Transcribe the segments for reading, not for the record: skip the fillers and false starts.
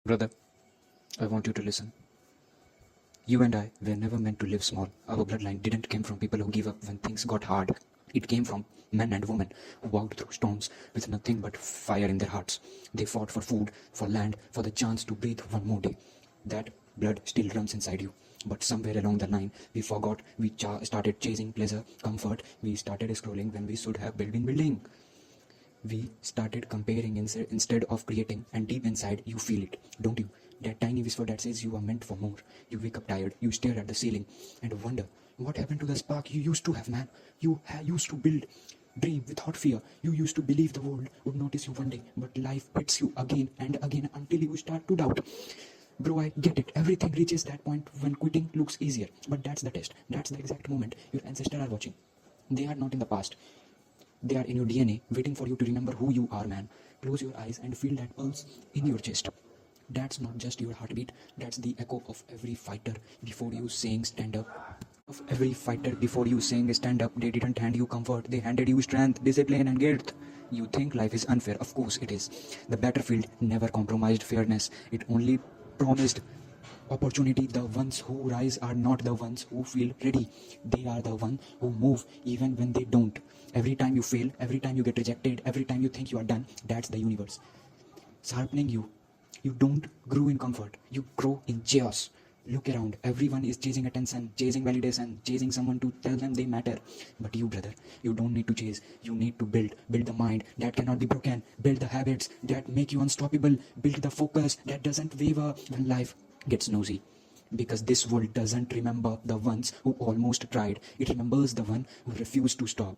Brother, I want you to listen. You and I were never meant to live small. Our bloodline didn't come from people who give up when things got hard. It came from men and women who walked through storms with nothing but fire in their hearts. They fought for food, for land, for the chance to breathe one more day. That blood still runs inside you. But somewhere along the line, we forgot. We started chasing pleasure, comfort. We started scrolling when we should have been building. We started comparing instead of creating, and deep inside you feel it, don't you? That tiny whisper that says you are meant for more. You wake up tired, you stare at the ceiling and wonder what happened to the spark you used to have, man. You used to build, dream without fear. You used to believe the world would notice you one day, but life hits you again and again until you start to doubt. Bro, I get it. Everything reaches that point when quitting looks easier. But that's the test. That's the exact moment your ancestors are watching. They are not in the past. They are in your DNA, waiting for you to remember who you are, man. Close your eyes and feel that pulse in your chest. That's not just your heartbeat, that's the echo of every fighter before you saying stand up. Of every fighter before you saying stand up, they didn't hand you comfort, they handed you strength, discipline, and guilt. You think life is unfair, of course it is. The battlefield never compromised fairness, it only promised opportunity. The ones who rise are not the ones who feel ready, they are the ones who move even when they don't. Every time you fail, every time you get rejected, every time you think you are done, that's the universe sharpening you. You don't grow in comfort, you grow in chaos. Look around, everyone is chasing attention, chasing validation, chasing someone to tell them they matter. But you, brother, you don't need to chase, you need to build the mind that cannot be broken, build the habits that make you unstoppable, build the focus that doesn't waver when life gets nosy. Because this world doesn't remember the ones who almost tried, it remembers the one who refused to stop.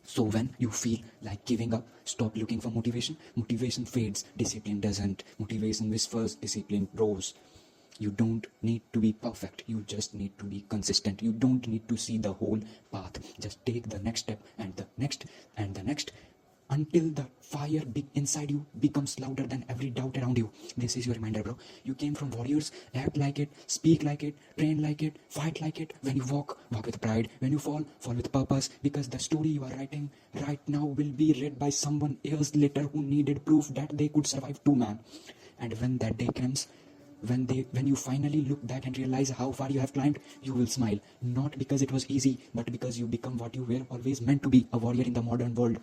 So when you feel like giving up, stop looking for motivation. Motivation fades, discipline doesn't. Motivation whispers, discipline grows. You don't need to be perfect, you just need to be consistent. You don't need to see the whole path. Just take the next step and the next and the next until the fire inside you becomes louder than every doubt around you. This is your reminder, bro. You came from warriors. Act like it, speak like it, train like it, fight like it. When you walk with pride. When you fall with purpose. Because the story you are writing right now will be read by someone else later who needed proof that they could survive too, man. And when that day comes, when you finally look back and realize how far you have climbed, you will smile. Not because it was easy, but because you become what you were always meant to be, a warrior in the modern world.